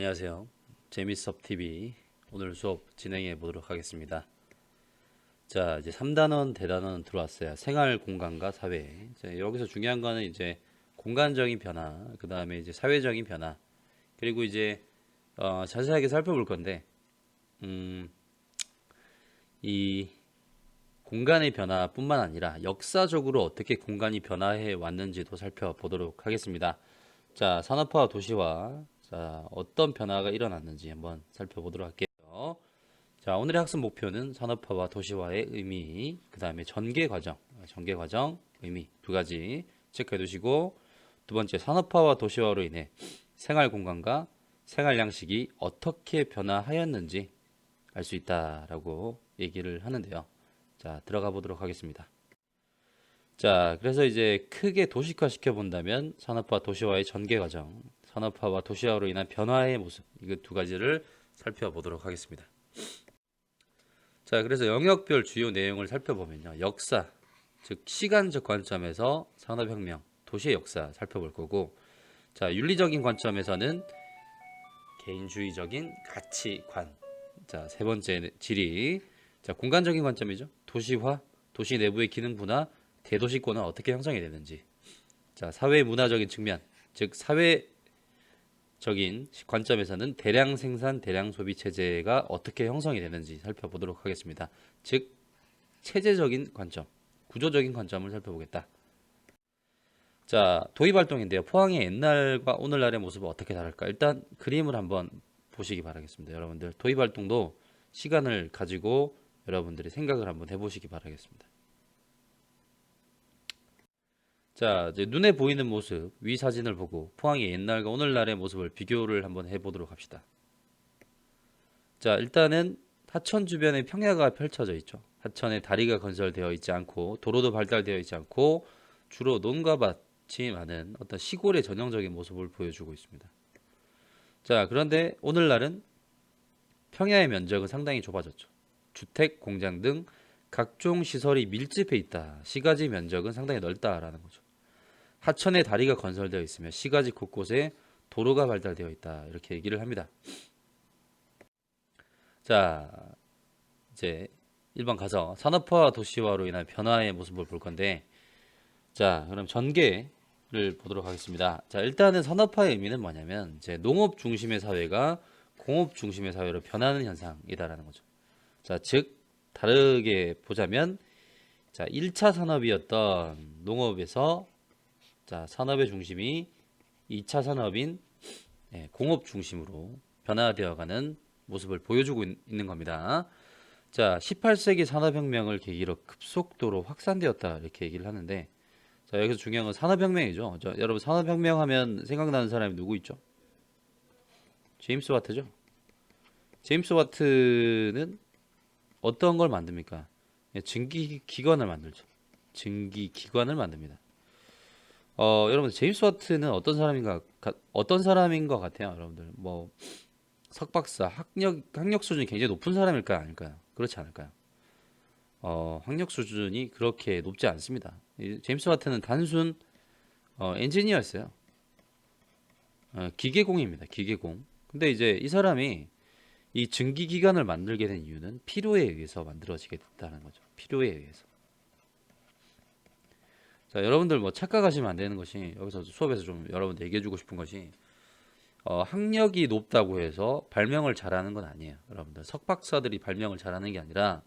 안녕하세요. 재미수업TV 오늘 수업 진행해 보도록 하겠습니다. 자, 이제 3단원, 대단원 들어왔어요. 생활 공간과 사회. 자, 여기서 중요한 거는 이제 공간적인 변화, 그 다음에 이제 사회적인 변화, 그리고 이제 자세하게 살펴볼 건데, 이 공간의 변화뿐만 아니라 역사적으로 어떻게 공간이 변화해 왔는지도 살펴보도록 하겠습니다. 자, 산업화와 도시화, 자, 어떤 변화가 일어났는지 한번 살펴보도록 할게요. 자, 오늘의 학습 목표는 산업화와 도시화의 의미, 그 다음에 전개 과정, 의미 두 가지 체크해 두시고, 두 번째, 산업화와 도시화로 인해 생활 공간과 생활 양식이 어떻게 변화하였는지 알 수 있다라고 얘기를 하는데요. 자, 들어가 보도록 하겠습니다. 자, 그래서 이제 크게 도식화 시켜본다면 산업화 도시화의 전개 과정, 산업화와 도시화로 인한 변화의 모습, 이거 두 가지를 살펴보도록 하겠습니다. 자, 그래서 영역별 주요 내용을 살펴보면요. 역사, 즉 시간적 관점에서 산업혁명, 도시의 역사 살펴볼 거고, 자, 윤리적인 관점에서는 개인주의적인 가치관, 자, 세 번째 지리, 자, 공간적인 관점이죠. 도시화, 도시 내부의 기능 분화, 대도시권은 어떻게 형성이 되는지, 자, 사회 문화적인 측면, 즉 사회적인 관점에서는 대량 생산, 대량 소비 체제가 어떻게 형성이 되는지 살펴보도록 하겠습니다. 즉 체제적인 관점, 구조적인 관점을 살펴보겠다. 자, 도입 활동인데요. 포항의 옛날과 오늘날의 모습은 어떻게 다를까? 일단 그림을 한번 보시기 바라겠습니다. 여러분들 도입 활동도 시간을 가지고 여러분들이 생각을 한번 해보시기 바라겠습니다. 자, 이제 눈에 보이는 모습, 위 사진을 보고 포항의 옛날과 오늘날의 모습을 비교를 한번 해보도록 합시다. 자, 일단은 하천 주변에 평야가 펼쳐져 있죠. 하천에 다리가 건설되어 있지 않고 도로도 발달되어 있지 않고 주로 논과 밭이 많은 어떤 시골의 전형적인 모습을 보여주고 있습니다. 자, 그런데 오늘날은 평야의 면적은 상당히 좁아졌죠. 주택, 공장 등 각종 시설이 밀집해 있다. 시가지 면적은 상당히 넓다라는 거죠. 하천에 다리가 건설되어 있으며 시가지 곳곳에 도로가 발달되어 있다. 이렇게 얘기를 합니다. 자, 이제 1번 가서 산업화와 도시화로 인한 변화의 모습을 볼 건데, 자, 그럼 전개를 보도록 하겠습니다. 자, 일단은 산업화의 의미는 뭐냐면 이제 농업 중심의 사회가 공업 중심의 사회로 변하는 현상이다라는 거죠. 자, 즉 다르게 보자면 자, 1차 산업이었던 농업에서 자, 산업의 중심이 2차 산업인 공업 중심으로 변화되어가는 모습을 보여주고 있는 겁니다. 자, 18세기 산업혁명을 계기로 급속도로 확산되었다 이렇게 얘기를 하는데, 자, 여기서 중요한 건 산업혁명이죠. 자, 여러분 산업혁명 하면 생각나는 사람이 누구 있죠? 제임스 와트죠. 제임스 와트는 어떤 걸 만듭니까? 증기기관을 만들죠. 증기기관을 만듭니다. 여러분 제임스 와트는 어떤 사람인 것 같아요, 여러분들? 뭐 석박사 학력 수준이 굉장히 높은 사람일까요, 아닐까요? 그렇지 않을까요? 학력 수준이 그렇게 높지 않습니다. 제임스 와트는 단순 엔지니어였어요. 기계공입니다. 기계공. 근데 이제 이 사람이 이 증기기관을 만들게 된 이유는 필요에 의해서 만들어지게 됐다는 거죠. 필요에 의해서. 자, 여러분들 뭐 착각하시면 안 되는 것이, 여기서 수업에서 좀 여러분들 얘기해주고 싶은 것이, 학력이 높다고 해서 발명을 잘하는 건 아니에요. 여러분들 석박사들이 발명을 잘하는 게 아니라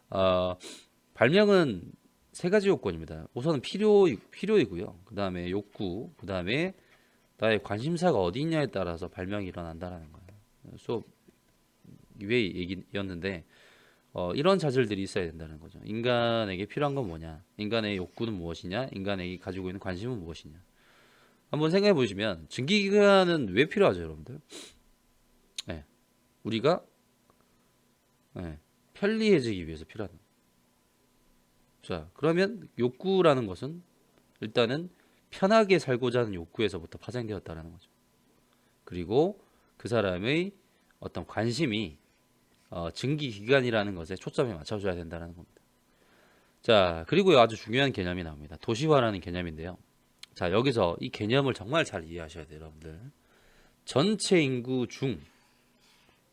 어, 발명은 세 가지 요건입니다. 우선은 필요이고요. 그 다음에 욕구, 그 다음에 나의 관심사가 어디 있냐에 따라서 발명이 일어난다라는 거예요. 수업 이외의 얘기였는데 이런 자질들이 있어야 된다는 거죠. 인간에게 필요한 건 뭐냐? 인간의 욕구는 무엇이냐? 인간에게 가지고 있는 관심은 무엇이냐? 한번 생각해 보시면 증기기관은 왜 필요하죠, 여러분들? 네, 우리가 편리해지기 위해서 필요하다. 자, 그러면 욕구라는 것은 일단은 편하게 살고자 하는 욕구에서부터 파생되었다라는 거죠. 그리고 그 사람의 어떤 관심이 증기기관이라는 것에 초점에 맞춰줘야 된다는 겁니다. 자, 그리고 아주 중요한 개념이 나옵니다. 도시화라는 개념인데요. 자, 여기서 이 개념을 정말 잘 이해하셔야 돼요, 여러분들. 전체 인구 중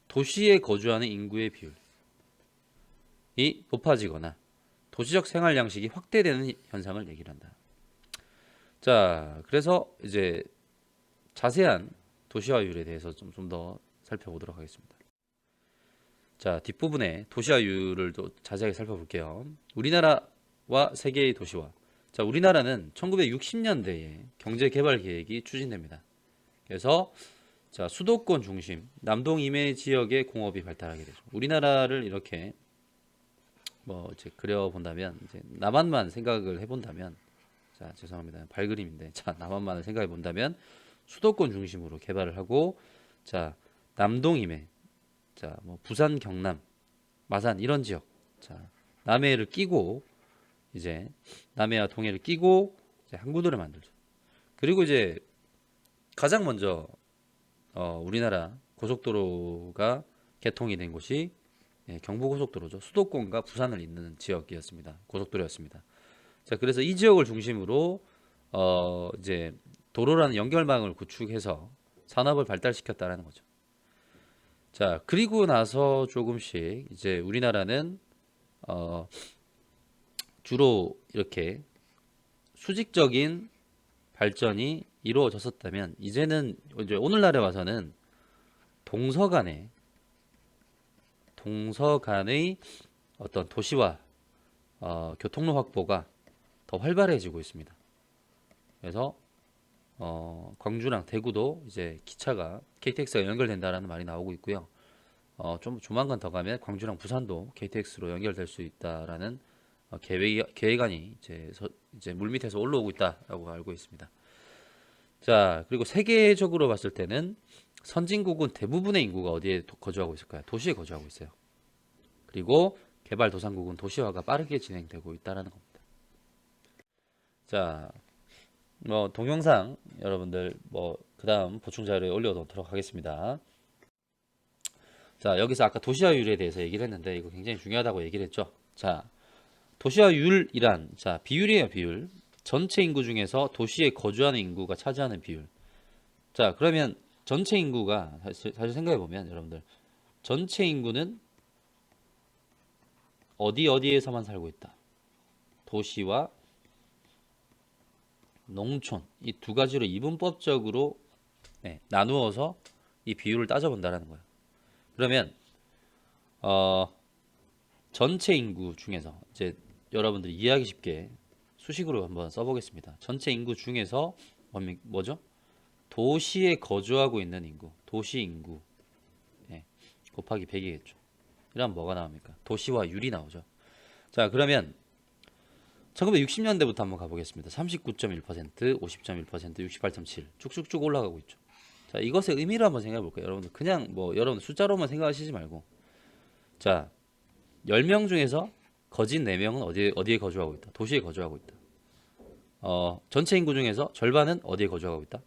도시에 거주하는 인구의 비율이 높아지거나 도시적 생활 양식이 확대되는 현상을 얘기를 한다. 자, 그래서 이제 자세한 도시화율에 대해서 좀 더 살펴보도록 하겠습니다. 자, 뒷부분에 도시화율을 또 자세하게 살펴볼게요. 우리나라와 세계의 도시화. 자, 우리나라는 1960년대에 경제개발 계획이 추진됩니다. 그래서 자, 수도권 중심 남동 이메 지역의 공업이 발달하게 되죠. 우리나라를 이렇게 뭐 이제 그려본다면 이제 남한만 생각을 해본다면 자, 죄송합니다. 발그림인데 자, 남한만을 생각해 본다면 수도권 중심으로 개발을 하고 자, 남동 이메 자, 뭐 부산, 경남, 마산 이런 지역 자, 남해를 끼고 이제 남해와 동해를 끼고 이제 항구들을 만들죠. 그리고 이제 가장 먼저 우리나라 고속도로가 개통이 된 곳이 경부고속도로죠. 수도권과 부산을 잇는 지역이었습니다. 고속도로였습니다. 자, 그래서 이 지역을 중심으로 이제 도로라는 연결망을 구축해서 산업을 발달시켰다라는 거죠. 자, 그리고 나서 조금씩 이제 우리나라는 주로 이렇게 수직적인 발전이 이루어졌었다면 이제는 이제 오늘날에 와서는 동서간의 어떤 도시와 교통로 확보가 더 활발해지고 있습니다. 그래서 광주랑 대구도 이제 기차가 KTX가 연결된다라는 말이 나오고 있고요. 좀 조만간 더 가면 광주랑 부산도 KTX로 연결될 수 있다라는 계획안이 이제 물밑에서 올라오고 있다라고 알고 있습니다. 자, 그리고 세계적으로 봤을 때는 선진국은 대부분의 인구가 어디에 거주하고 있을까요? 도시에 거주하고 있어요. 그리고 개발도상국은 도시화가 빠르게 진행되고 있다라는 겁니다. 자, 뭐 동영상 여러분들 뭐 그다음 보충 자료에 올려놓도록 하겠습니다. 자, 여기서 아까 도시화율에 대해서 얘기를 했는데 이거 굉장히 중요하다고 얘기를 했죠. 자, 도시화율이란 자 비율이에요, 비율. 전체 인구 중에서 도시에 거주하는 인구가 차지하는 비율. 자, 그러면 전체 인구가 사실 생각해 보면 여러분들 전체 인구는 어디에서만 살고 있다. 도시와 농촌 이 두 가지로 이분법적으로 나누어서 이 비율을 따져본다라는 거예요. 그러면 전체 인구 중에서 이제 여러분들이 이해하기 쉽게 수식으로 한번 써보겠습니다. 전체 인구 중에서 뭐죠? 도시에 거주하고 있는 인구, 도시 인구 곱하기 100이겠죠. 이러면 뭐가 나옵니까? 도시화 율이 나오죠. 자, 그러면 1960년대부터 한번 가보겠습니다. 39.1%, 50.1%, 68.7 쭉쭉쭉 올라가고 있죠. 자, 이것의 의미를 한번 생각해 볼까요? 여러분들 그냥 뭐 여러분 숫자로만 생각하시지 말고 자, 10명 중에서 거진 4명은 어디에 거주하고 있다. 도시에 거주하고 있다. 전체 인구 중에서 절반은 어디에 거주하고 있다.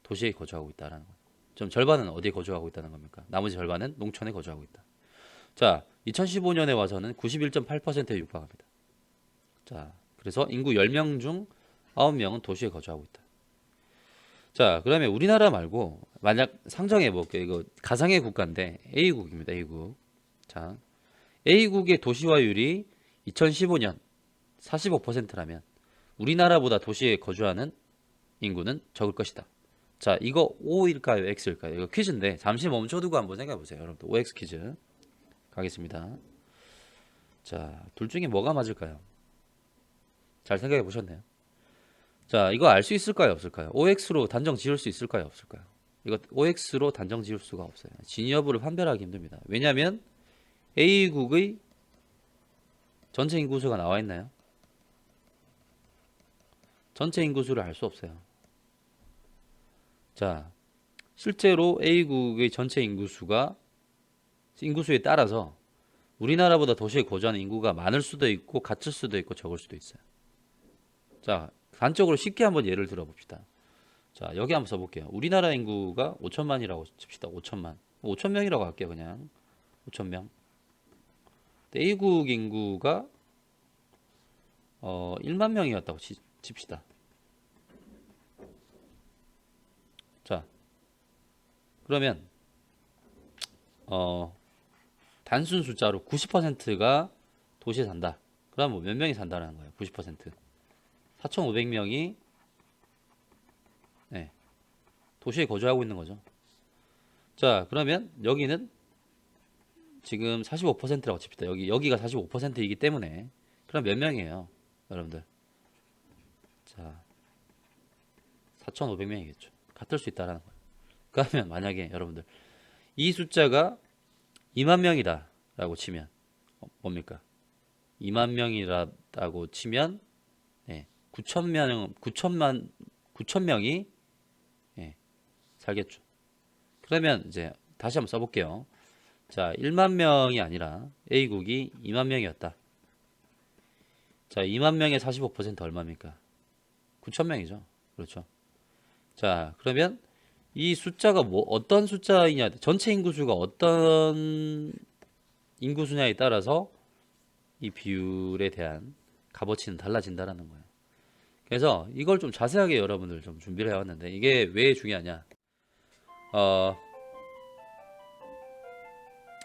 도시에 거주하고 있다라는 거예요. 좀 절반은 어디에 거주하고 있다는 겁니까? 나머지 절반은 농촌에 거주하고 있다. 자, 2015년에 와서는 91.8%에 육박합니다. 자, 그래서 인구 10명 중 9명은 도시에 거주하고 있다. 자, 그러면 우리나라 말고 만약 상정해 볼게요. 이거 가상의 국가인데 A국입니다. A국. 자, A국의 도시화율이 2015년 45%라면 우리나라보다 도시에 거주하는 인구는 적을 것이다. 자, 이거 O일까요? X일까요? 이거 퀴즈인데 잠시 멈춰두고 한번 생각해 보세요. 여러분들 OX 퀴즈 가겠습니다. 자, 둘 중에 뭐가 맞을까요? 잘 생각해 보셨나요? 자, 이거 알 수 있을까요? 없을까요? OX로 단정 지을 수 있을까요? 없을까요? 이거 OX로 단정 지을 수가 없어요. 진위 여부를 판별하기 힘듭니다. 왜냐하면 A국의 전체 인구수가 나와 있나요? 전체 인구수를 알 수 없어요. 자, 실제로 A국의 전체 인구수에 따라서 우리나라보다 도시에 거주하는 인구가 많을 수도 있고 같을 수도 있고 적을 수도 있어요. 자, 단적으로 쉽게 한번 예를 들어 봅시다. 자, 여기 한번 써볼게요. 우리나라 인구가 5천만이라고 칩시다. 5천만. 5천명이라고 할게요, 그냥. 5천명. A국 인구가 1만 명이었다고 칩시다. 자, 그러면 단순 숫자로 90%가 도시에 산다. 그럼 뭐 몇 명이 산다는 거예요. 90%. 4,500명이 네, 도시에 거주하고 있는 거죠. 자, 그러면 여기는 지금 45%라고 칩시다. 여기가 45%이기 때문에 그럼 몇 명이에요, 여러분들? 자, 4,500명이겠죠. 같을 수 있다라는 거예요. 그러면 만약에 여러분들 이 숫자가 2만 명이다라고 치면 뭡니까? 2만 명이라고 치면 9천 명이 살겠죠. 그러면 이제 다시 한번 써볼게요. 자, 1만 명이 아니라 A국이 2만 명이었다. 자, 2만 명의 45% 얼마입니까? 9천 명이죠. 그렇죠. 자, 그러면 이 숫자가 뭐 어떤 숫자이냐, 전체 인구수가 어떤 인구수냐에 따라서 이 비율에 대한 값어치는 달라진다라는 거예요. 그래서 이걸 좀 자세하게 여러분들 좀 준비를 해왔는데 이게 왜 중요하냐?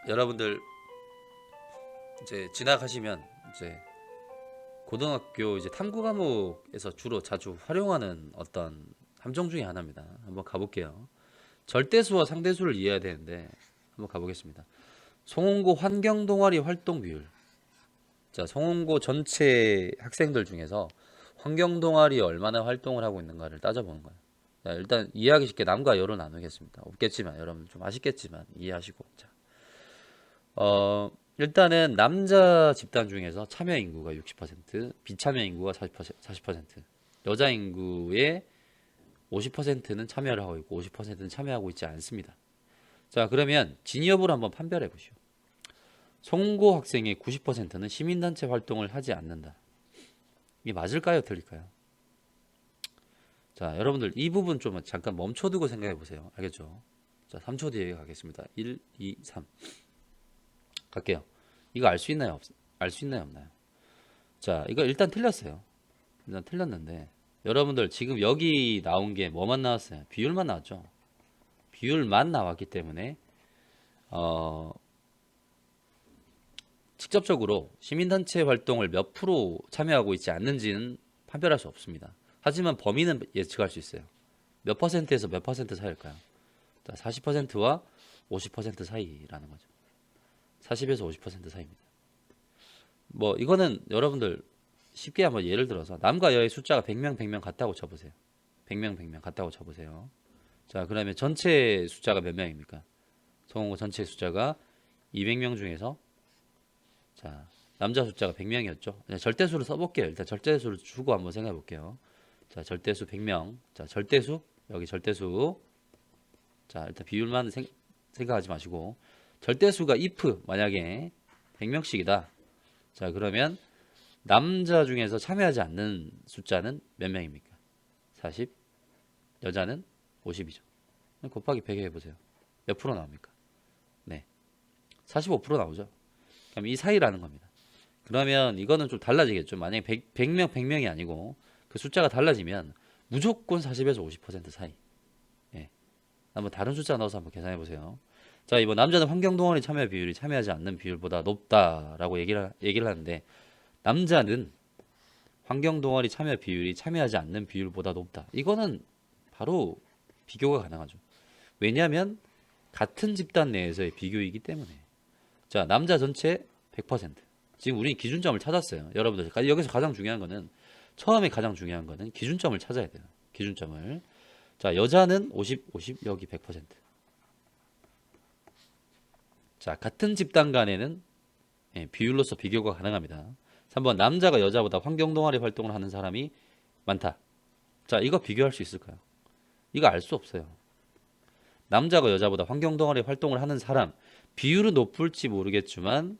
여러분들 이제 지나가시면 이제 고등학교 이제 탐구 과목에서 주로 자주 활용하는 어떤 함정 중에 하나입니다. 한번 가볼게요. 절대수와 상대수를 이해해야 되는데 한번 가보겠습니다. 송원고 환경 동아리 활동 비율. 자, 송원고 전체 학생들 중에서 환경 동아리 얼마나 활동을 하고 있는가를 따져보는 거예요. 자, 일단 이해하기 쉽게 남과 여로 나누겠습니다. 없겠지만 여러분 좀 아쉽겠지만 이해하시고. 자, 일단은 남자 집단 중에서 참여 인구가 60%, 비참여 인구가 40%, 여자 인구의 50%는 참여를 하고 있고 50%는 참여하고 있지 않습니다. 자, 그러면 진위여부를 한번 판별해 보시오. 송고 학생의 90%는 시민단체 활동을 하지 않는다. 이게 맞을까요? 틀릴까요? 자, 여러분들 이 부분 좀 잠깐 멈춰두고 생각해 보세요. 알겠죠? 자, 3초 뒤에 가겠습니다. 1, 2, 3 갈게요. 이거 알 수 있나요? 알 수 있나요? 없나요? 자, 이거 일단 틀렸어요. 일단 틀렸는데 여러분들 지금 여기 나온 게 뭐만 나왔어요? 비율만 나왔죠? 비율만 나왔기 때문에 직접적으로 시민단체 활동을 몇 프로 참여하고 있지 않는지는 판별할 수 없습니다. 하지만 범위는 예측할 수 있어요. 몇 퍼센트에서 몇 퍼센트 사이일까요? 자, 40%와 50% 사이라는 거죠. 40에서 50% 사이입니다. 뭐 이거는 여러분들 쉽게 한번 예를 들어서 남과 여의 숫자가 100명 100명 같다고 쳐보세요. 100명 100명 같다고 쳐보세요. 자, 그러면 전체 숫자가 몇 명입니까? 송원고 전체 숫자가 200명 중에서 자, 남자 숫자가 100명이었죠. 절대수를 써볼게요. 일단 절대수를 주고 한번 생각해 볼게요. 자, 절대수 100명. 자, 절대수 여기 절대수. 자, 일단 비율만 생각하지 마시고 절대수가 if 만약에 100명씩이다. 자, 그러면 남자 중에서 참여하지 않는 숫자는 몇 명입니까? 40. 여자는 50이죠. 곱하기 100 해보세요. 몇 프로 나옵니까? 네. 45% 나오죠. 그럼 이 사이라는 겁니다. 그러면 이거는 좀 달라지겠죠. 만약에 100명, 100명이 아니고 그 숫자가 달라지면 무조건 40에서 50% 사이. 예. 한번 다른 숫자 넣어서 한번 계산해 보세요. 자, 이번 남자는 환경동아리 참여 비율이 참여하지 않는 비율보다 높다라고 얘기를 하는데 남자는 환경동아리 참여 비율이 참여하지 않는 비율보다 높다. 이거는 바로 비교가 가능하죠. 왜냐하면 같은 집단 내에서의 비교이기 때문에. 자, 남자 전체 100%. 지금 우리 기준점을 찾았어요. 여러분들 여기서 가장 중요한 거는 처음에 가장 중요한 거는 기준점을 찾아야 돼요. 기준점을. 자, 여자는 50, 50 여기 100%. 자, 같은 집단 간에는 비율로서 비교가 가능합니다. 3번 남자가 여자보다 환경동아리 활동을 하는 사람이 많다. 자, 이거 비교할 수 있을까요? 이거 알 수 없어요. 남자가 여자보다 환경동아리 활동을 하는 사람 비율은 높을지 모르겠지만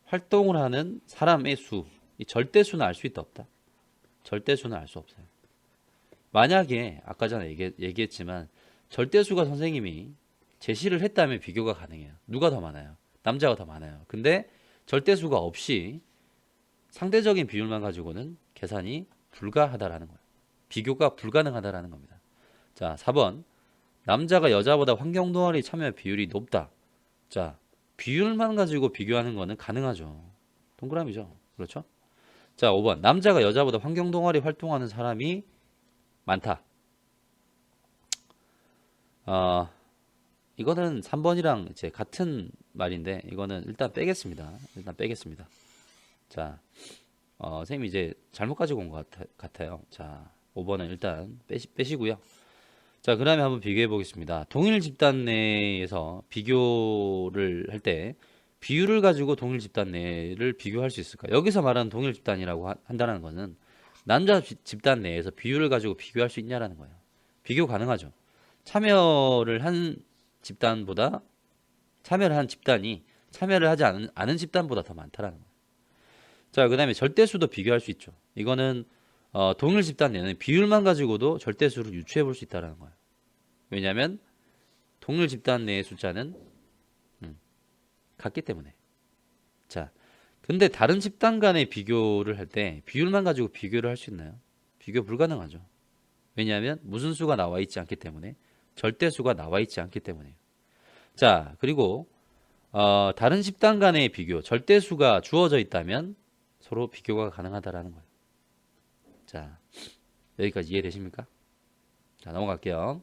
활동을 하는 사람의 수, 이 절대수는 알 수 있다 없다? 절대수는 알 수 없어요. 만약에 아까 전에 얘기했지만 절대수가 선생님이 제시를 했다면 비교가 가능해요. 누가 더 많아요? 남자가 더 많아요. 근데 절대수가 없이 상대적인 비율만 가지고는 계산이 불가하다라는 거예요. 비교가 불가능하다라는 겁니다. 자, 4번 남자가 여자보다 환경 동아리 참여 비율이 높다. 자, 비율만 가지고 비교하는 거는 가능하죠. 동그라미죠. 그렇죠? 자, 5번. 남자가 여자보다 환경 동아리 활동하는 사람이 많다. 어, 이거는 3번이랑 이제 같은 말인데 이거는 일단 빼겠습니다. 일단 빼겠습니다. 자, 선생님이 이제 잘못 가지고 온 것 같아요. 자, 5번은 일단 빼시고요. 자, 그 다음에 한번 비교해 보겠습니다. 동일 집단 내에서 비교를 할 때 비율을 가지고 동일 집단 내를 비교할 수 있을까? 여기서 말하는 동일 집단이라고 한다는 것은 남자 집단 내에서 비율을 가지고 비교할 수 있냐라는 거예요. 비교 가능하죠. 참여를 한 집단보다 참여를 한 집단이 참여를 하지 않은 집단보다 더 많다라는 거예요. 자, 그 다음에 절대수도 비교할 수 있죠. 이거는 동일 집단 내는 비율만 가지고도 절대수를 유추해 볼 수 있다는 거예요. 왜냐하면 동일 집단 내의 숫자는 같기 때문에. 자, 근데 다른 집단 간의 비교를 할 때 비율만 가지고 비교를 할 수 있나요? 비교 불가능하죠. 왜냐하면 무슨 수가 나와 있지 않기 때문에, 절대수가 나와 있지 않기 때문에요. 자, 그리고 다른 집단 간의 비교, 절대수가 주어져 있다면 서로 비교가 가능하다라는 거예요. 자, 여기까지 이해되십니까? 자, 넘어갈게요.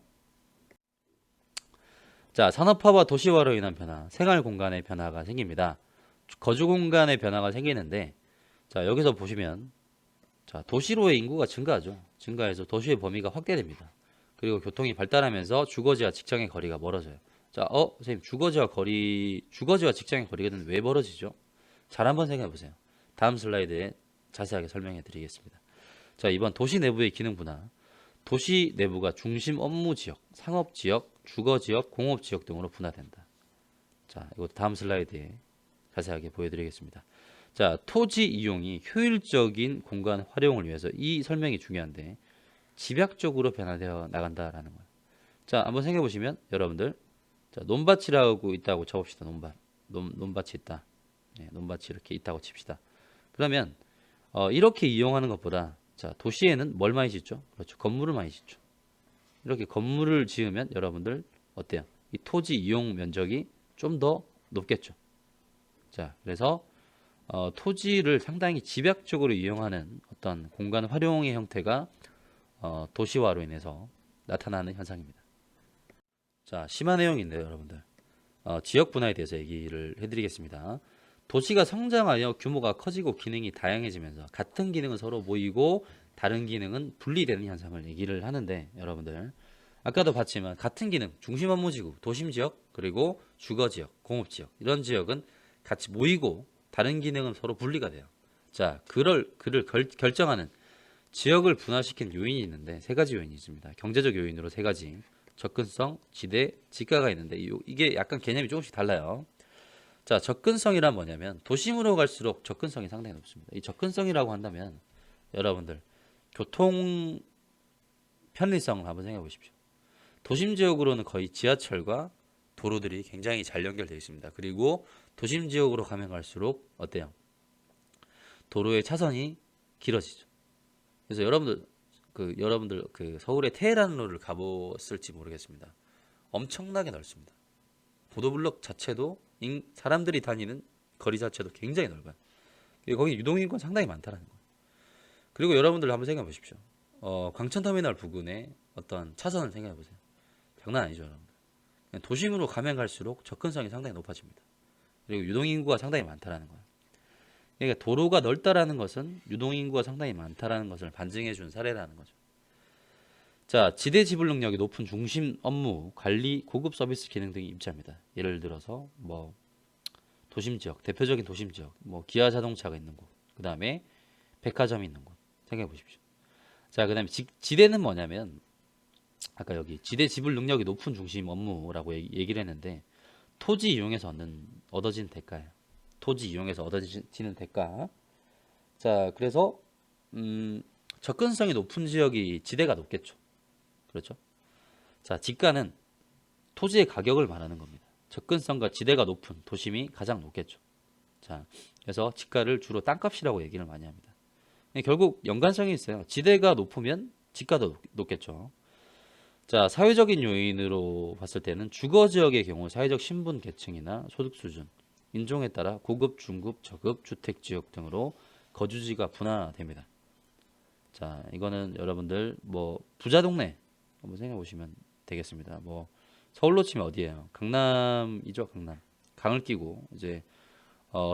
자, 산업화와 도시화로 인한 변화, 생활 공간의 변화가 생깁니다. 거주 공간의 변화가 생기는데, 자, 여기서 보시면, 자, 도시로의 인구가 증가하죠. 증가해서 도시의 범위가 확대됩니다. 그리고 교통이 발달하면서 주거지와 직장의 거리가 멀어져요. 자, 선생님, 주거지와 직장의 거리가 왜 멀어지죠? 잘 한번 생각해 보세요. 다음 슬라이드에 자세하게 설명해 드리겠습니다. 자, 이번 도시 내부의 기능 분화. 도시 내부가 중심 업무 지역, 상업 지역, 주거 지역, 공업 지역 등으로 분화된다. 자, 이것도 다음 슬라이드에 자세하게 보여드리겠습니다. 자, 토지 이용이 효율적인 공간 활용을 위해서 이 설명이 중요한데 집약적으로 변화되어 나간다라는 거예요. 자, 한번 생각해 보시면 여러분들, 자, 논밭이라고 있다고 쳐봅시다. 논밭이 있다. 네, 논밭이 이렇게 있다고 칩시다. 그러면 이렇게 이용하는 것보다 자, 도시에는 뭘 많이 짓죠? 그렇죠. 건물을 많이 짓죠. 이렇게 건물을 지으면 여러분들 어때요? 이 토지 이용 면적이 좀 더 높겠죠. 자, 그래서 토지를 상당히 집약적으로 이용하는 어떤 공간 활용의 형태가 도시화로 인해서 나타나는 현상입니다. 자, 심화 내용인데요, 여러분들. 지역 분화에 대해서 얘기를 해드리겠습니다. 도시가 성장하여 규모가 커지고 기능이 다양해지면서 같은 기능은 서로 모이고 다른 기능은 분리되는 현상을 얘기를 하는데 여러분들 아까도 봤지만 같은 기능, 중심 업무지구, 도심지역, 그리고 주거지역, 공업지역 이런 지역은 같이 모이고 다른 기능은 서로 분리가 돼요. 자, 그를 결정하는 지역을 분화시킨 요인이 있는데 세 가지 요인이 있습니다. 경제적 요인으로 세 가지. 접근성, 지대, 지가가 있는데 이게 약간 개념이 조금씩 달라요. 자, 접근성이란 뭐냐면 도심으로 갈수록 접근성이 상당히 높습니다. 이 접근성이라고 한다면 여러분들 교통 편리성을 한번 생각해 보십시오. 도심 지역으로는 거의 지하철과 도로들이 굉장히 잘 연결되어 있습니다. 그리고 도심 지역으로 가면 갈수록 어때요? 도로의 차선이 길어지죠. 그래서 여러분들 그 서울의 테헤란로를 가보셨을지 모르겠습니다. 엄청나게 넓습니다. 보도블록 자체도 사람들이 다니는 거리 자체도 굉장히 넓어요. 거기 유동인구가 상당히 많다는 거예요. 그리고 여러분들 한번 생각해 보십시오. 광천터미널 부근의 어떤 차선을 생각해 보세요. 장난 아니죠, 여러분들. 도심으로 가면 갈수록 접근성이 상당히 높아집니다. 그리고 유동인구가 상당히 많다는 거예요. 그러니까 도로가 넓다라는 것은 유동인구가 상당히 많다라는 것을 반증해 준 사례라는 거죠. 자, 지대 지불 능력이 높은 중심 업무, 관리, 고급 서비스 기능 등이 입지합니다. 예를 들어서 뭐 도심 지역, 대표적인 도심 지역, 뭐 기아 자동차가 있는 곳, 그 다음에 백화점이 있는 곳 생각해 보십시오. 자, 그 다음에 지대는 뭐냐면 아까 여기 지대 지불 능력이 높은 중심 업무라고 얘기를 했는데 토지 이용해서 얻어진 대가예요. 토지 이용해서 얻어지는 대가. 자, 그래서 접근성이 높은 지역이 지대가 높겠죠. 그렇죠? 자, 지가는 토지의 가격을 말하는 겁니다. 접근성과 지대가 높은 도심이 가장 높겠죠. 자, 그래서 지가를 주로 땅값이라고 얘기를 많이 합니다. 결국 연관성이 있어요. 지대가 높으면 지가도 높겠죠. 자, 사회적인 요인으로 봤을 때는 주거 지역의 경우 사회적 신분 계층이나 소득 수준, 인종에 따라 고급, 중급, 저급, 주택 지역 등으로 거주지가 분화됩니다. 자, 이거는 여러분들 뭐 부자 동네 한번 생각해 보시면 되겠습니다. 뭐 서울로 치면 어디예요? 강남이죠, 강남. 강을 끼고 이제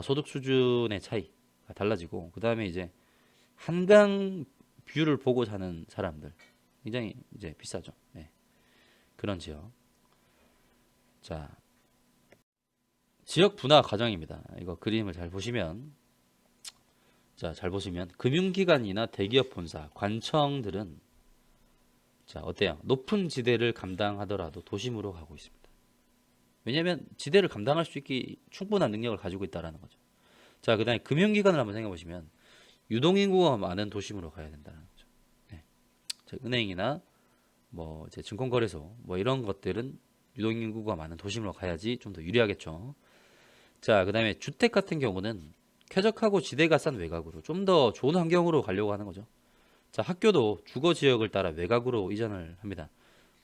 소득 수준의 차이가 달라지고 그 다음에 이제 한강 뷰를 보고 사는 사람들 굉장히 이제 비싸죠. 네, 그런 지역. 자, 지역 분화 과정입니다. 이거 그림을 잘 보시면 자, 잘 보시면 금융기관이나 대기업 본사, 관청들은 자, 어때요? 높은 지대를 감당하더라도 도심으로 가고 있습니다. 왜냐하면 지대를 감당할 수 있기 충분한 능력을 가지고 있다라는 거죠. 자, 그다음에 금융기관을 한번 생각해 보시면 유동인구가 많은 도심으로 가야 된다는 거죠. 네. 자, 은행이나 뭐 이제 증권거래소 뭐 이런 것들은 유동인구가 많은 도심으로 가야지 좀 더 유리하겠죠. 자, 그다음에 주택 같은 경우는 쾌적하고 지대가 싼 외곽으로 좀 더 좋은 환경으로 가려고 하는 거죠. 자, 학교도 주거 지역을 따라 외곽으로 이전을 합니다.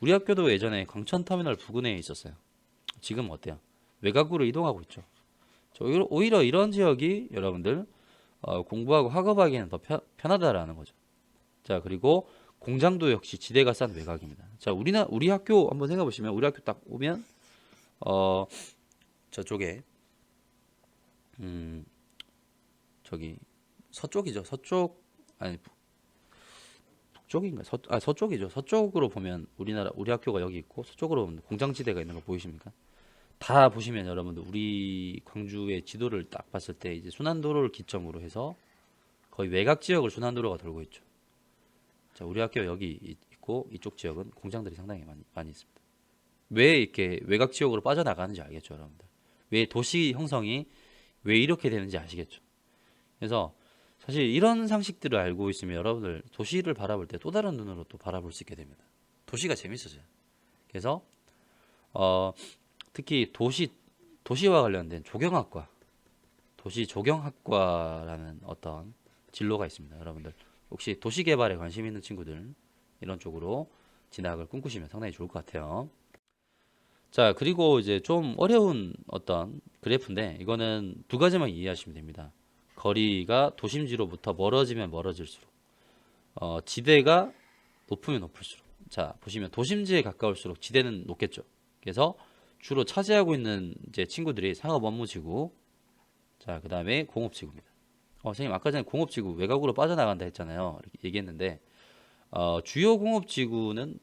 우리 학교도 예전에 광천터미널 부근에 있었어요. 지금 어때요? 외곽으로 이동하고 있죠. 오히려 이런 지역이 여러분들 공부하고 학업하기에는 더 편하다라는 거죠. 자, 그리고 공장도 역시 지대가 싼 외곽입니다. 자, 우리 학교 한번 생각해 보시면 우리 학교 딱 오면 어 저쪽에 음 저기 서쪽이죠. 서쪽 아니 북쪽인가? 서쪽이죠. 서쪽으로 보면 우리 학교가 여기 있고 서쪽으로 보면 공장지대가 있는 거 보이십니까? 다 보시면 여러분들 우리 광주의 지도를 딱 봤을 때 이제 순환도로를 기점으로 해서 거의 외곽 지역을 순환도로가 돌고 있죠. 자, 우리 학교 여기 있고 이쪽 지역은 공장들이 상당히 많이 있습니다. 왜 이렇게 외곽 지역으로 빠져나가는지 알겠죠, 여러분들? 왜 도시 형성이 왜 이렇게 되는지 아시겠죠? 그래서 사실 이런 상식들을 알고 있으면 여러분들 도시를 바라볼 때 또 다른 눈으로 또 바라볼 수 있게 됩니다. 도시가 재밌어져요. 그래서 어, 특히 도시와 관련된 조경학과, 도시 조경학과라는 어떤 진로가 있습니다. 여러분들 혹시 도시 개발에 관심 있는 친구들 이런 쪽으로 진학을 꿈꾸시면 상당히 좋을 것 같아요. 자, 그리고 이제 좀 어려운 어떤 그래프인데 이거는 두 가지만 이해하시면 됩니다. 거리가 도심지로부터 멀어지면 멀어질수록 지대가 높으면 높을수록 자, 보시면 도심지에 가까울수록 지대는 높겠죠. 그래서 주로 차지하고 있는 이제 친구들이 상업 업무지구, 자, 그다음에 공업지구입니다. 선생님 아까 전에 공업지구 외곽으로 빠져나간다 했잖아요. 이렇게 얘기했는데 주요 공업지구는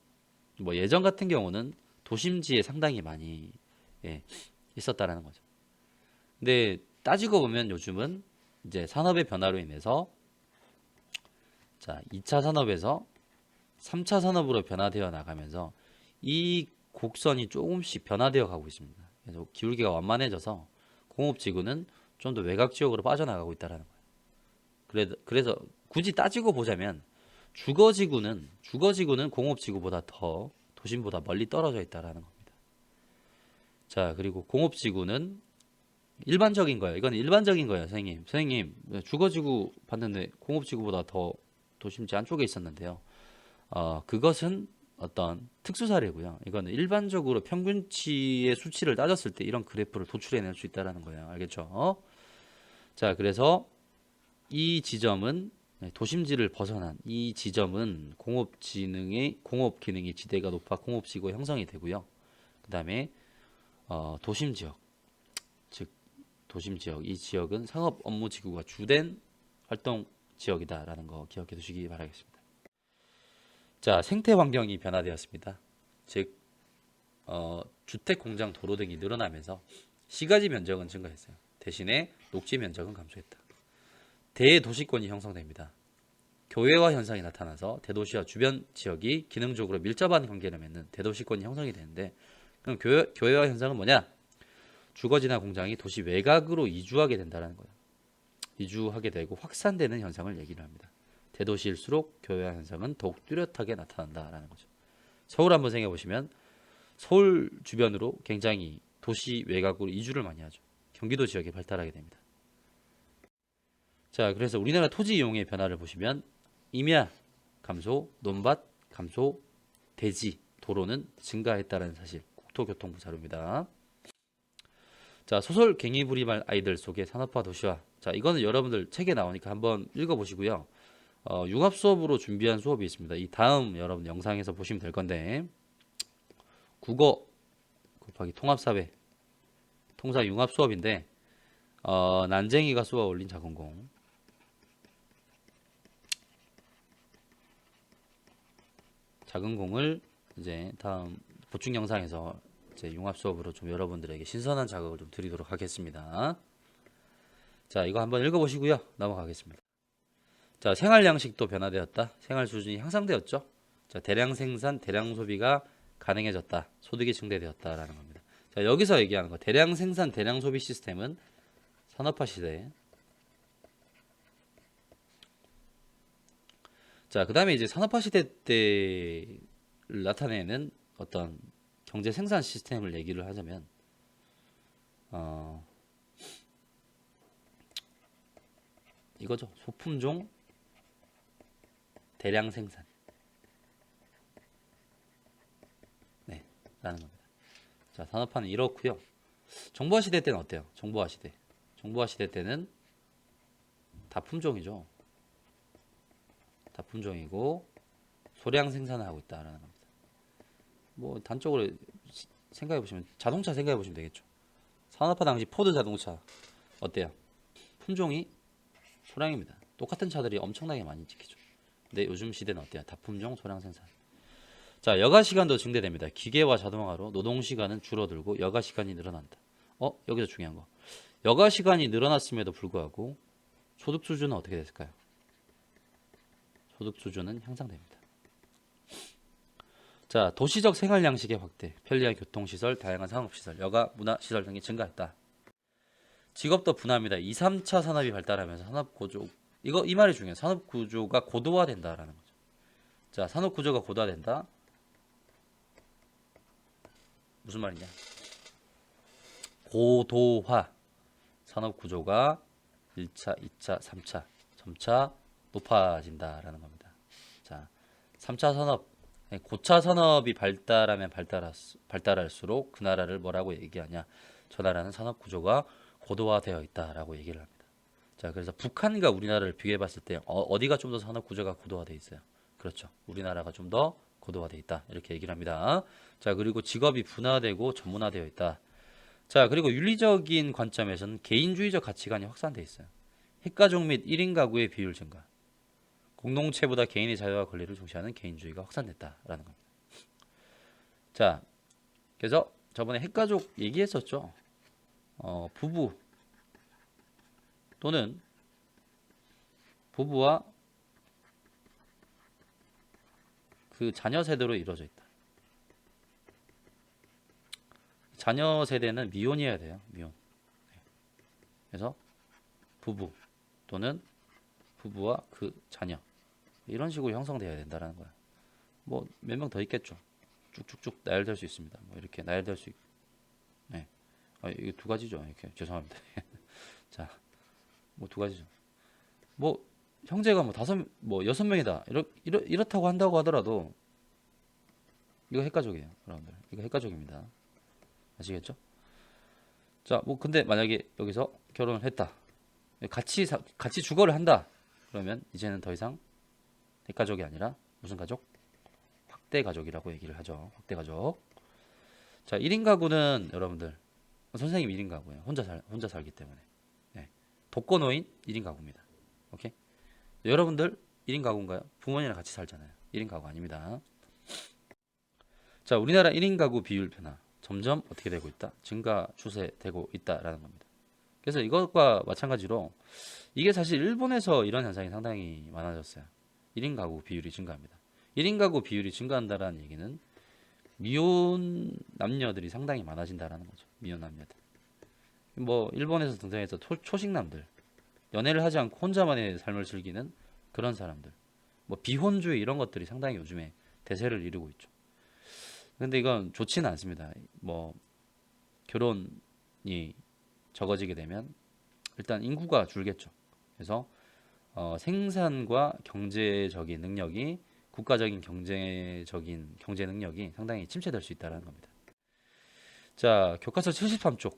뭐 예전 같은 경우는 도심지에 상당히 많이 예, 있었다라는 거죠. 근데 따지고 보면 요즘은 이제 산업의 변화로 인해서 자, 2차 산업에서 3차 산업으로 변화되어 나가면서 이 곡선이 조금씩 변화되어 가고 있습니다. 그래서 기울기가 완만해져서 공업지구는 좀 더 외곽 지역으로 빠져나가고 있다는 거예요. 그래서 굳이 따지고 보자면 주거지구는 공업지구보다 더 도심보다 멀리 떨어져 있다는 겁니다. 자, 그리고 공업지구는 일반적인 거예요. 이건 일반적인 거예요, 선생님. 선생님, 주거지구 봤는데 공업지구보다 더 도심지 안쪽에 있었는데요. 그것은 어떤 특수 사례고요. 이거는 일반적으로 평균치의 수치를 따졌을 때 이런 그래프를 도출해낼 수 있다는 거예요. 알겠죠? 자, 그래서 이 지점은 도심지를 벗어난 이 지점은 공업 기능의 지대가 높아 공업지구 형성이 되고요. 그 다음에 도심 지역, 즉 도심 지역 이 지역은 상업 업무 지구가 주된 활동 지역이다라는 거 기억해 두시기 바라겠습니다. 자, 생태 환경이 변화되었습니다. 즉 주택, 공장, 도로 등이 늘어나면서 시가지 면적은 증가했어요. 대신에 녹지 면적은 감소했다. 대도시권이 형성됩니다. 교외화 현상이 나타나서 대도시와 주변 지역이 기능적으로 밀접한 관계를 맺는 대도시권이 형성이 되는데 그럼 교외화 현상은 뭐냐? 주거지나 공장이 도시 외곽으로 이주하게 된다는 거예요. 이주하게 되고 확산되는 현상을 얘기를 합니다. 대도시일수록 교외화 현상은 더욱 뚜렷하게 나타난다라는 거죠. 서울 한번 생각해 보시면 서울 주변으로 굉장히 도시 외곽으로 이주를 많이 하죠. 경기도 지역에 발달하게 됩니다. 자, 그래서 우리나라 토지 이용의 변화를 보시면 임야 감소, 논밭 감소, 대지 도로는 증가했다는 사실. 국토교통부 자료입니다. 자, 소설 갱이부리말 아이들 속의 산업화 도시화. 자, 이거는 여러분들 책에 나오니까 한번 읽어보시고요. 융합 수업으로 준비한 수업이 있습니다. 이 다음 여러분 영상에서 보시면 될 건데, 국어 곱하기 통합사회 통사 융합 수업인데, 난쟁이가 쏘아 올린 작은 공. 작은 공을 이제 다음 보충 영상에서 이제 융합 수업으로 좀 여러분들에게 신선한 자극을 좀 드리도록 하겠습니다. 자, 이거 한번 읽어보시고요. 넘어가겠습니다. 자, 생활 양식도 변화되었다. 생활 수준이 향상되었죠. 자, 대량 생산, 대량 소비가 가능해졌다. 소득이 증대되었다라는 겁니다. 자, 여기서 얘기하는 거 대량 생산, 대량 소비 시스템은 산업화 시대에. 자, 그 다음에 이제 산업화 시대 때를 나타내는 어떤 경제 생산 시스템을 얘기를 하자면, 이거죠. 소품종 대량 생산. 네, 라는 겁니다. 자, 산업화는 이렇고요. 정보화 시대 때는 어때요? 정보화 시대. 정보화 시대 때는 다 품종이죠. 다 품종이고 소량 생산을 하고 있다라는 겁니다. 뭐 단적으로 생각해 보시면 자동차 생각해 보시면 되겠죠. 산업화 당시 포드 자동차 어때요? 품종이 소량입니다. 똑같은 차들이 엄청나게 많이 찍히죠. 근데 요즘 시대는 어때요? 다품종 소량 생산. 자, 여가 시간도 증대됩니다. 기계와 자동화로 노동 시간은 줄어들고 여가 시간이 늘어난다. 여기서 중요한 거. 여가 시간이 늘어났음에도 불구하고 소득 수준은 어떻게 됐을까요? 소득 수준은 향상됩니다. 자, 도시적 생활 양식의 확대, 편리한 교통시설, 다양한 상업시설, 여가, 문화시설 등이 증가했다. 직업도 분화합니다. 2, 3차 산업이 발달하면서 산업구조, 이 말이 중요해요. 산업구조가 고도화된다라는 거죠. 자, 산업구조가 고도화된다. 무슨 말이냐? 고도화. 산업구조가 1차, 2차, 3차 점차 높아진다라는 겁니다. 자, 3차 산업, 고차 산업이 발달하면 발달할수록 그 나라를 뭐라고 얘기하냐? 저 나라는 산업 구조가 고도화되어 있다라고 얘기를 합니다. 자, 그래서 북한과 우리나라를 비교해 봤을 때 어디가 좀 더 산업 구조가 고도화되어 있어요? 그렇죠. 우리나라가 좀 더 고도화되어 있다. 이렇게 얘기를 합니다. 자, 그리고 직업이 분화되고 전문화되어 있다. 자, 그리고 윤리적인 관점에서는 개인주의적 가치관이 확산되어 있어요. 핵가족 및 1인 가구의 비율 증가. 공동체보다 개인의 자유와 권리를 중시하는 개인주의가 확산됐다라는 겁니다. 자, 그래서 저번에 핵가족 얘기했었죠. 부부 또는 부부와 그 자녀 세대로 이루어져 있다. 자녀 세대는 미혼이어야 돼요. 미혼. 그래서 부부 또는 부부와 그 자녀 이런 식으로 형성되어야 된다는 거야. 뭐 몇 명 더 있겠죠. 쭉쭉쭉 나열될 수 있습니다. 뭐 이렇게 나열될 수 있고. 네. 이거 두 가지죠. 이렇게 죄송합니다. 자, 뭐 두 가지죠. 뭐 형제가 뭐 여섯 명이다. 이렇다고 한다고 하더라도 이거 핵가족이에요, 여러분들. 이거 핵가족입니다. 아시겠죠? 자, 뭐 근데 만약에 여기서 결혼을 했다. 같이 주거를 한다. 그러면 이제는 더 이상 핵가족이 아니라 무슨 가족? 확대 가족이라고 얘기를 하죠. 확대 가족. 자, 1인 가구는 여러분들 선생님 1인 가구예요. 혼자 살기 때문에. 네. 독거노인 1인 가구입니다. 오케이? 여러분들 1인 가구인가요? 부모님이랑 같이 살잖아요. 1인 가구 아닙니다. 자, 우리나라 1인 가구 비율 변화. 점점 어떻게 되고 있다? 증가 추세되고 있다라는 겁니다. 그래서 이것과 마찬가지로 이게 사실 일본에서 이런 현상이 상당히 많아졌어요. 1인 가구 비율이 증가합니다. 1인 가구 비율이 증가한다라는 얘기는 미혼 남녀들이 상당히 많아진다라는 거죠. 미혼 남녀들. 뭐 일본에서 등장해서 초식남들, 연애를 하지 않고 혼자만의 삶을 즐기는 그런 사람들. 뭐 비혼주의 이런 것들이 상당히 요즘에 대세를 이루고 있죠. 근데 이건 좋지는 않습니다. 뭐 결혼이 적어지게 되면 일단 인구가 줄겠죠. 그래서 생산과 경제적인 능력이 국가적인 경제 능력이 상당히 침체될 수 있다는 겁니다. 자, 교과서 73쪽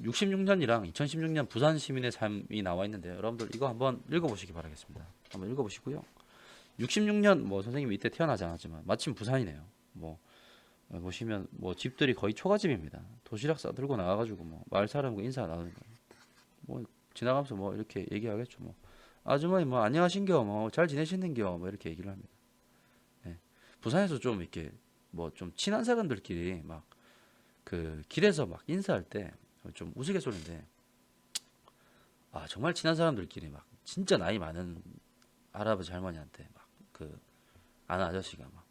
66년이랑 2016년 부산 시민의 삶이 나와 있는데 여러분들 이거 한번 읽어보시기 바라겠습니다. 한번 읽어보시고요. 66년 뭐 선생님이 이때 태어나지 않았지만 마침 부산이네요. 뭐 보시면 뭐 집들이 거의 초가집입니다. 도시락 싸들고 나와가지고 뭐 마을 사람과 인사 나누는 거예요. 뭐 지나가면서 뭐 이렇게 얘기하겠죠. 뭐 아주머니 뭐 안녕하신겨, 뭐 잘 지내시는겨, 뭐 이렇게 얘기를 합니다. 예. 부산에서 좀 이렇게 뭐 좀 친한 사람들끼리 막 그 길에서 막 인사할 때 좀 우스갯소리인데 아 정말 친한 사람들끼리 막 진짜 나이 많은 할아버지 할머니한테 막 그 아는 아저씨가 막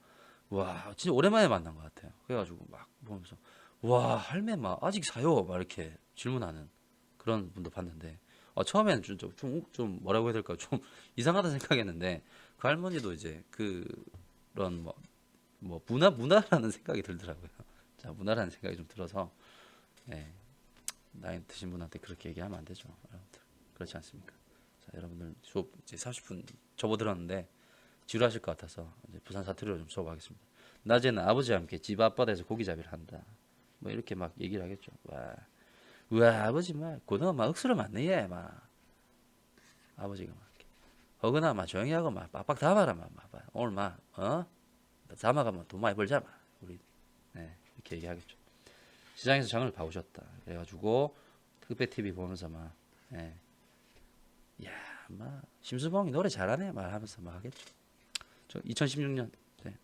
와 진짜 오랜만에 만난 것 같아요. 그래가지고 막 보면서 와 할매 막 아직 사요 막 이렇게 질문하는 그런 분도 봤는데 처음에는 좀 뭐라고 해야 될까 좀 이상하다 생각했는데 그 할머니도 이제 그런 뭐 문화라는 생각이 들더라고요. 자 문화라는 생각이 좀 들어서 예, 나이 드신 분한테 그렇게 얘기하면 안 되죠. 여러분들 그렇지 않습니까? 자 여러분들 수업 이제 30분 접어들었는데 지루하실 것 같아서 이제 부산 사투리로 좀 수업하겠습니다. 낮에는 아버지와 함께 집 앞바다에서 고기잡이를 한다. 뭐 이렇게 막 얘기를 하겠죠. 우와 아버지 막 고등어 막 억수로 많네 얘 막 아버지가 막 이렇게. 허그나 막 조용히 하고 막 빡빡 담아라 막 오늘 막 담아가면 돈 많이 벌자 막 우리 네, 이렇게 얘기하겠죠. 시장에서 장을 봐오셨다. 그래가지고 특배 TV 보면서 막 예, 야, 막 심수봉이 노래 잘하네 막 하면서 막 하겠죠. 저 2016년 네.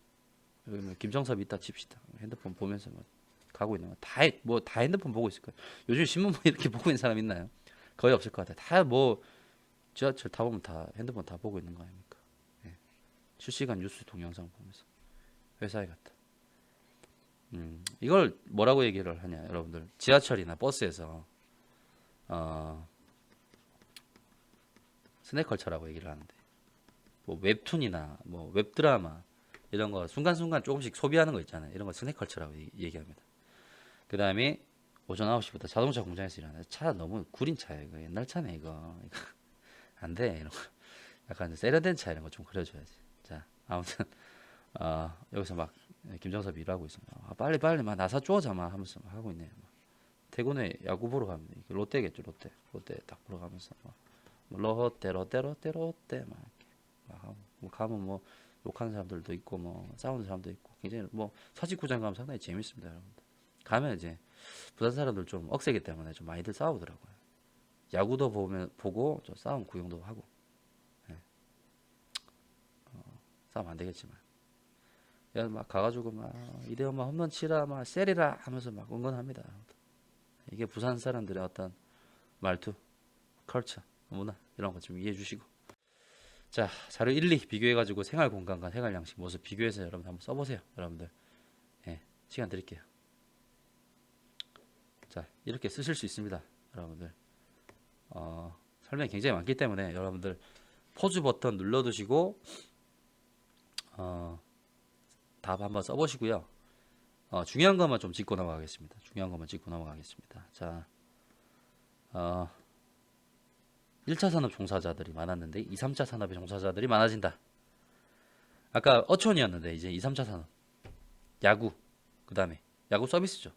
여기 뭐 김정섭 있다 칩시다. 핸드폰 보면서 막 가고 있는 거다뭐 핸드폰 보고 있을 거예요. 요즘 신문 이렇게 보고 있는 사람 있나요? 거의 없을 것 같아요. 다 뭐 지하철 타보면 다 핸드폰 다 보고 있는 거 아닙니까? 예. 실시간 뉴스 동영상 보면서 회사에 갔다. 이걸 뭐라고 얘기를 하냐 여러분들 지하철이나 버스에서 스낵컬처라고 얘기를 하는데 뭐 웹툰이나 뭐 웹드라마 이런 거 순간순간 조금씩 소비하는 거 있잖아요. 이런 거 스낵컬처라고 얘기합니다. 그 다음에 오전 9시부터 자동차 공장에서 일하는 차 너무 구린 차예요. 이거 옛날 차네 이거 안 돼. 이런 거 약간 세련된 차 이런 거 좀 그려줘야지. 자 아무튼 여기서 막 김정섭이 일하고 있습니다. 빨리 막 나사 쪼자 막 하면서 막 하고 있네요. 막. 퇴근에 야구 보러 갑니다. 롯데겠죠 롯데 딱 보러 가면서 막 롯데 막 이렇게 막 하고 뭐 가면 뭐 욕하는 사람들도 있고 뭐 싸우는 사람도 있고 굉장히 뭐 사직구장 가면 상당히 재밌습니다 여러분들. 가면 이제 부산 사람들 좀 억세기 때문에 좀 많이들 싸우더라고요. 야구도 보고 좀 싸움 구경도 하고 예. 싸움 안 되겠지만 막 가가지고 막 이대호 막 홈런 치라 막 세리라 하면서 막 응원합니다. 이게 부산 사람들의 어떤 말투, 컬처, 문화 이런 거 좀 이해해 주시고 자 자료 1, 2 비교해가지고 생활 공간과 생활 양식 모습 비교해서 여러분 한번 써보세요. 여러분들 예, 시간 드릴게요. 자 이렇게 쓰실 수 있습니다. 여러분들 설명이 굉장히 많기 때문에 여러분들 포즈 버튼 눌러두시고 답 한번 써보시고요. 중요한 것만 좀 짚고 넘어가겠습니다. 자, 1차 산업 종사자들이 많았는데 2, 3차 산업의 종사자들이 많아진다. 아까 어촌이었는데 이제 2, 3차 산업. 야구, 그 다음에 야구 서비스죠.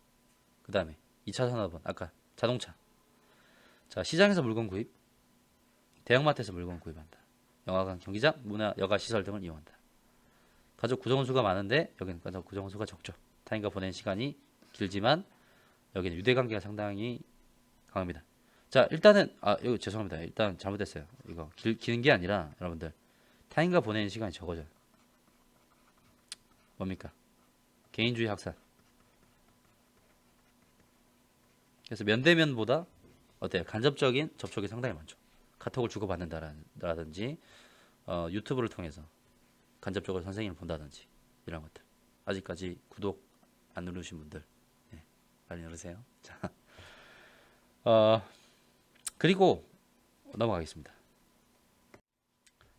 그 다음에 2차 산업은 아까 자동차. 자, 시장에서 물건 구입, 대형마트에서 물건 구입한다. 영화관, 경기장, 문화, 여가 시설 등을 이용한다. 가족 구성원 수가 많은데 여기는 가족 구성원 수가 적죠. 타인과 보낸 시간이 길지만 여기는 유대관계가 상당히 강합니다. 자 일단은 이거 죄송합니다. 일단 잘못했어요. 이거 기는 게 아니라 여러분들 타인과 보내는 시간이 적어져요. 뭡니까? 개인주의 확산. 그래서 면대면보다 어때요? 간접적인 접촉이 상당히 많죠. 카톡을 주고받는다라든지 유튜브를 통해서 간접적으로 선생님을 본다든지 이런 것들. 아직까지 구독 안 누르신 분들 네, 빨리 누르세요. 자, 그리고 넘어가겠습니다.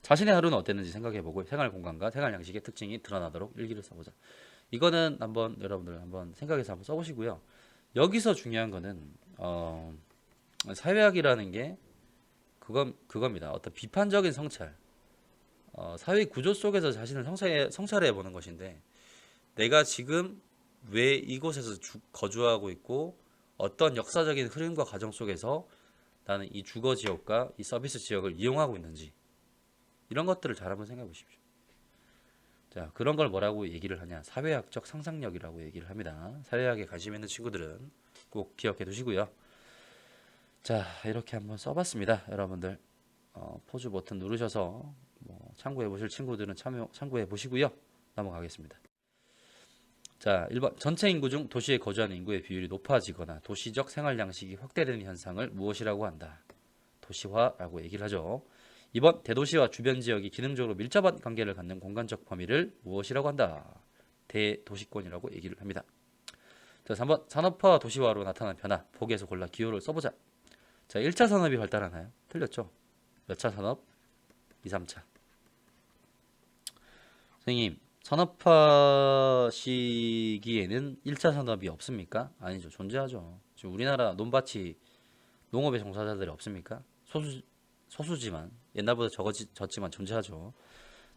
자신의 하루는 어땠는지 생각해보고 생활 공간과 생활 양식의 특징이 드러나도록 일기를 써보자. 이거는 한번 여러분들 한번 생각해서 한번 써보시고요. 여기서 중요한 거는 사회학이라는 게 그겁니다. 어떤 비판적인 성찰, 사회 구조 속에서 자신을 성찰해 보는 것인데 내가 지금 왜 이곳에서 거주하고 있고 어떤 역사적인 흐름과 과정 속에서 나는 이 주거 지역과 이 서비스 지역을 이용하고 있는지 이런 것들을 잘 한번 생각해 보십시오. 자, 그런 걸 뭐라고 얘기를 하냐? 사회학적 상상력이라고 얘기를 합니다. 사회학에 관심 있는 친구들은 꼭 기억해 두시고요. 자, 이렇게 한번 써봤습니다. 여러분들 포즈 버튼 누르셔서 참고해 보실 친구들은 참고해 보시고요. 넘어가겠습니다. 자, 1번 전체 인구 중 도시에 거주하는 인구의 비율이 높아지거나 도시적 생활 양식이 확대되는 현상을 무엇이라고 한다? 도시화라고 얘기를 하죠. 2번 대도시와 주변 지역이 기능적으로 밀접한 관계를 갖는 공간적 범위를 무엇이라고 한다? 대도시권이라고 얘기를 합니다. 자, 3번 산업화와 도시화로 나타난 변화 보기에서 골라 기호를 써보자. 자, 1차 산업이 발달하나요? 틀렸죠. 몇 차 산업? 2, 3차. 선생님, 산업화 시기에는 1차 산업이 없습니까? 아니죠. 존재하죠. 지금 우리나라 논밭이 농업의 종사자들이 없습니까? 소수지만 옛날보다 적어졌지만 존재하죠.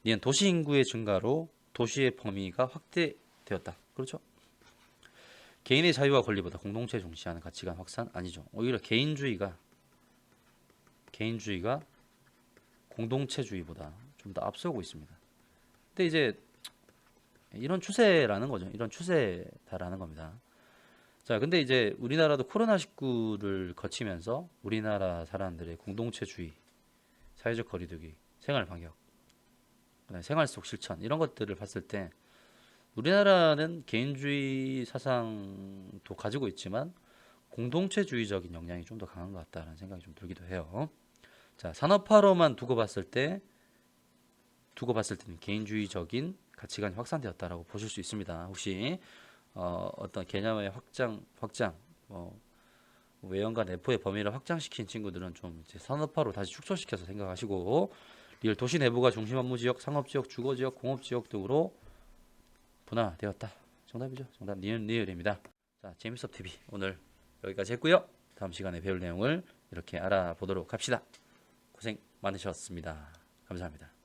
이는 도시 인구의 증가로 도시의 범위가 확대되었다. 그렇죠? 개인의 자유와 권리보다 공동체에 중시하는 가치관 확산 아니죠. 오히려 개인주의가 공동체주의보다 좀 더 앞서고 있습니다. 근데 이제 이런 추세라는 거죠. 이런 추세다라는 겁니다. 자, 근데 이제 우리나라도 코로나19를 거치면서 우리나라 사람들의 공동체주의, 사회적 거리두기, 생활 방역, 생활 속 실천 이런 것들을 봤을 때 우리나라는 개인주의 사상도 가지고 있지만 공동체주의적인 영향이 좀 더 강한 것 같다는 생각이 좀 들기도 해요. 자, 산업화로만 두고 봤을 때는 개인주의적인 가치관이 확산되었다라고 보실 수 있습니다. 혹시 어떤 개념의 확장, 외연과 내포의 범위를 확장시킨 친구들은 좀 이제 산업화로 다시 축소시켜서 생각하시고 리얼 도시 내부가 중심 업무 지역, 상업 지역, 주거 지역, 공업 지역 등으로 분화되었다. 정답이죠. 정답 니은입니다. 자, 재밌어 TV 오늘 여기까지 했고요. 다음 시간에 배울 내용을 이렇게 알아보도록 합시다. 고생 많으셨습니다. 감사합니다.